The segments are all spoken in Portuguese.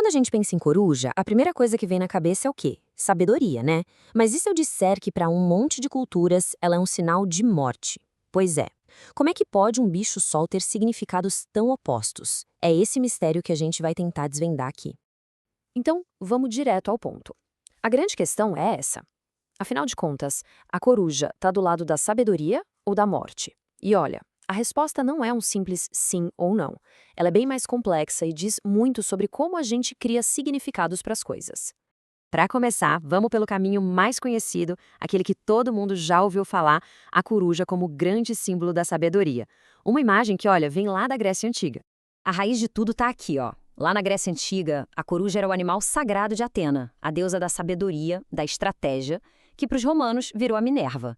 a gente pensa em coruja, a primeira coisa que vem na cabeça é o quê? Sabedoria, né? Mas e se eu disser que para um monte de culturas ela é um sinal de morte? Pois é. Como é que pode um bicho-sol ter significados tão opostos? É esse mistério que a gente vai tentar desvendar aqui. Então, vamos direto ao ponto. A grande questão é essa. Afinal de contas, a coruja está do lado da sabedoria ou da morte? E olha, a resposta não é um simples sim ou não. Ela é bem mais complexa e diz muito sobre como a gente cria significados para as coisas. Para começar, vamos pelo caminho mais conhecido, aquele que todo mundo já ouviu falar, a coruja como grande símbolo da sabedoria. Uma imagem que, olha, vem lá da Grécia Antiga. A raiz de tudo está aqui, ó. Lá na Grécia Antiga, a coruja era o animal sagrado de Atena, a deusa da sabedoria, da estratégia, que para os romanos virou a Minerva.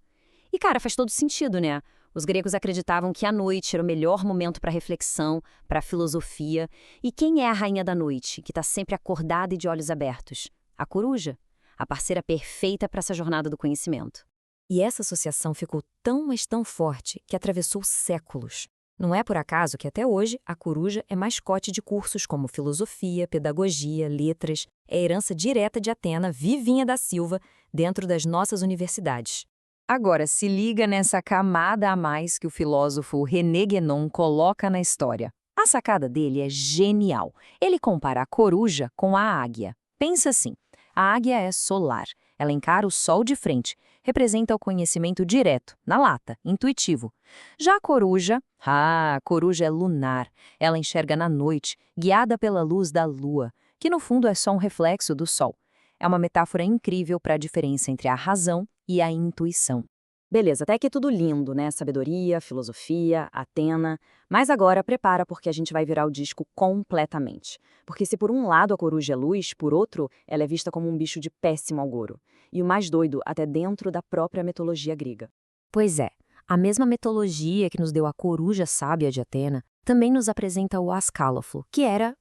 E, cara, faz todo sentido, né? Os gregos acreditavam que a noite era o melhor momento para reflexão, para filosofia. E quem é a rainha da noite, que está sempre acordada e de olhos abertos? A coruja, a parceira perfeita para essa jornada do conhecimento. E essa associação ficou tão, mas tão forte que atravessou séculos. Não é por acaso que até hoje a coruja é mascote de cursos como filosofia, pedagogia, letras, é herança direta de Atena, Vivinha da Silva, dentro das nossas universidades. Agora, se liga nessa camada a mais que o filósofo René Guénon coloca na história. A sacada dele é genial. Ele compara a coruja com a águia. Pensa assim, a águia é solar, ela encara o sol de frente, representa o conhecimento direto, na lata, intuitivo. Já a coruja é lunar, ela enxerga na noite, guiada pela luz da lua, que no fundo é só um reflexo do sol. É uma metáfora incrível para a diferença entre a razão e a intuição. Beleza, até que tudo lindo, né? Sabedoria, filosofia, Atena. Mas agora prepara porque a gente vai virar o disco completamente. Porque se por um lado a coruja é luz, por outro, ela é vista como um bicho de péssimo agouro. E o mais doido, até dentro da própria mitologia grega. Pois é, a mesma mitologia que nos deu a coruja sábia de Atena também nos apresenta o Ascálafo, que era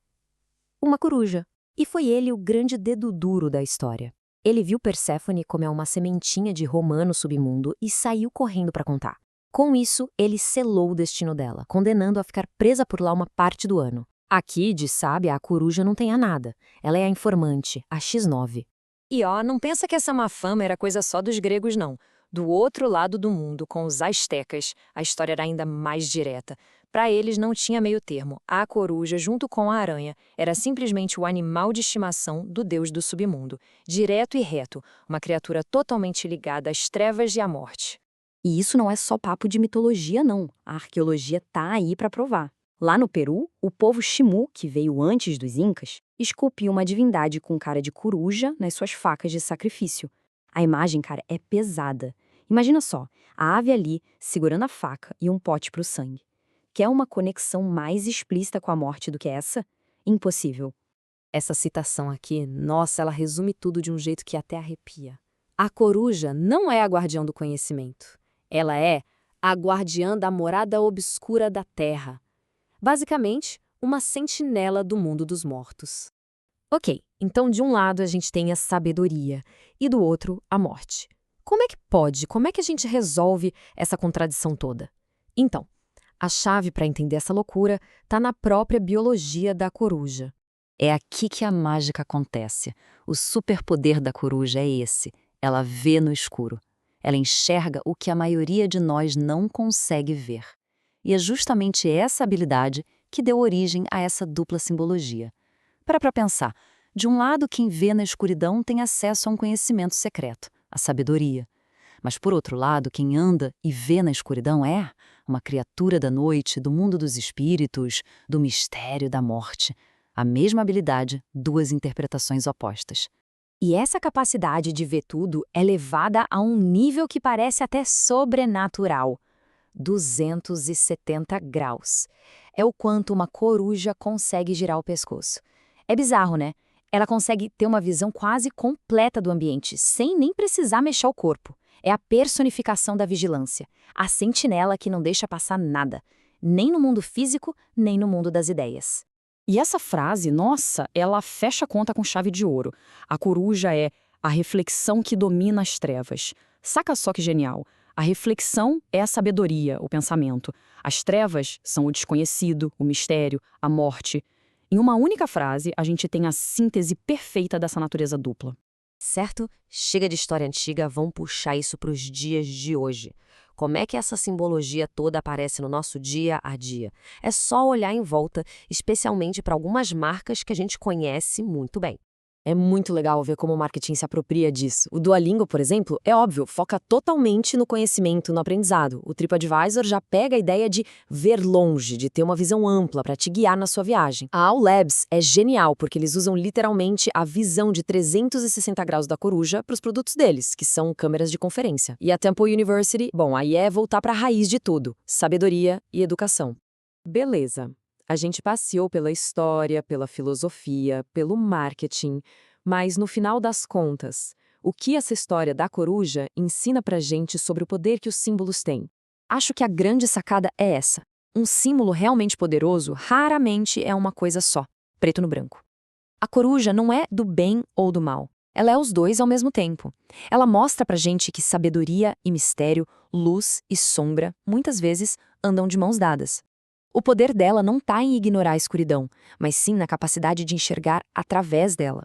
uma coruja. E foi ele o grande dedo duro da história. Ele viu Perséfone comer uma sementinha de romã no submundo e saiu correndo para contar. Com isso, ele selou o destino dela, condenando a ficar presa por lá uma parte do ano. Aqui, de sábia, a coruja não tem a nada. Ela é a informante, a X9. E ó, não pensa que essa má fama era coisa só dos gregos, não. Do outro lado do mundo, com os astecas, a história era ainda mais direta. Para eles não tinha meio termo. A coruja, junto com a aranha, era simplesmente o animal de estimação do deus do submundo. Direto e reto, uma criatura totalmente ligada às trevas e à morte. E isso não é só papo de mitologia, não. A arqueologia tá aí para provar. Lá no Peru, o povo Ximú, que veio antes dos Incas, esculpiu uma divindade com cara de coruja nas suas facas de sacrifício. A imagem, cara, é pesada. Imagina só, a ave ali, segurando a faca e um pote para o sangue. Quer uma conexão mais explícita com a morte do que essa? Impossível. Essa citação aqui, nossa, ela resume tudo de um jeito que até arrepia. A coruja não é a guardiã do conhecimento. Ela é a guardiã da morada obscura da terra. Basicamente, uma sentinela do mundo dos mortos. Ok, então de um lado a gente tem a sabedoria e do outro a morte. Como é que pode? Como é que a gente resolve essa contradição toda? Então, a chave para entender essa loucura está na própria biologia da coruja. É aqui que a mágica acontece. O superpoder da coruja é esse. Ela vê no escuro. Ela enxerga o que a maioria de nós não consegue ver. E é justamente essa habilidade que deu origem a essa dupla simbologia. Para pensar. De um lado, quem vê na escuridão tem acesso a um conhecimento secreto, a sabedoria. Mas, por outro lado, quem anda e vê na escuridão é uma criatura da noite, do mundo dos espíritos, do mistério da morte. A mesma habilidade, duas interpretações opostas. E essa capacidade de ver tudo é levada a um nível que parece até sobrenatural. 270 graus. É o quanto uma coruja consegue girar o pescoço. É bizarro, né? Ela consegue ter uma visão quase completa do ambiente, sem nem precisar mexer o corpo. É a personificação da vigilância, a sentinela que não deixa passar nada, nem no mundo físico, nem no mundo das ideias. E essa frase, nossa, ela fecha a conta com chave de ouro. A coruja é a reflexão que domina as trevas. Saca só que genial. A reflexão é a sabedoria, o pensamento. As trevas são o desconhecido, o mistério, a morte. Em uma única frase, a gente tem a síntese perfeita dessa natureza dupla. Certo? Chega de história antiga, vamos puxar isso para os dias de hoje. Como é que essa simbologia toda aparece no nosso dia a dia? É só olhar em volta, especialmente para algumas marcas que a gente conhece muito bem. É muito legal ver como o marketing se apropria disso. O Duolingo, por exemplo, é óbvio, foca totalmente no conhecimento, no aprendizado. O TripAdvisor já pega a ideia de ver longe, de ter uma visão ampla para te guiar na sua viagem. A All Labs é genial, porque eles usam literalmente a visão de 360 graus da coruja para os produtos deles, que são câmeras de conferência. E a Temple University, bom, aí é voltar para a raiz de tudo, sabedoria e educação. Beleza. A gente passeou pela história, pela filosofia, pelo marketing, mas no final das contas, o que essa história da coruja ensina pra gente sobre o poder que os símbolos têm? Acho que a grande sacada é essa. Um símbolo realmente poderoso raramente é uma coisa só, preto no branco. A coruja não é do bem ou do mal. Ela é os dois ao mesmo tempo. Ela mostra pra gente que sabedoria e mistério, luz e sombra, muitas vezes, andam de mãos dadas. O poder dela não está em ignorar a escuridão, mas sim na capacidade de enxergar através dela.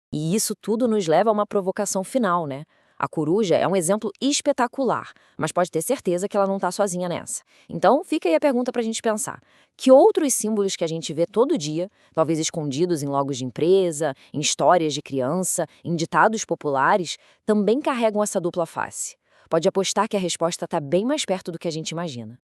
E isso tudo nos leva a uma provocação final, né? A coruja é um exemplo espetacular, mas pode ter certeza que ela não está sozinha nessa. Então, fica aí a pergunta para a gente pensar. Que outros símbolos que a gente vê todo dia, talvez escondidos em logos de empresa, em histórias de criança, em ditados populares, também carregam essa dupla face? Pode apostar que a resposta está bem mais perto do que a gente imagina.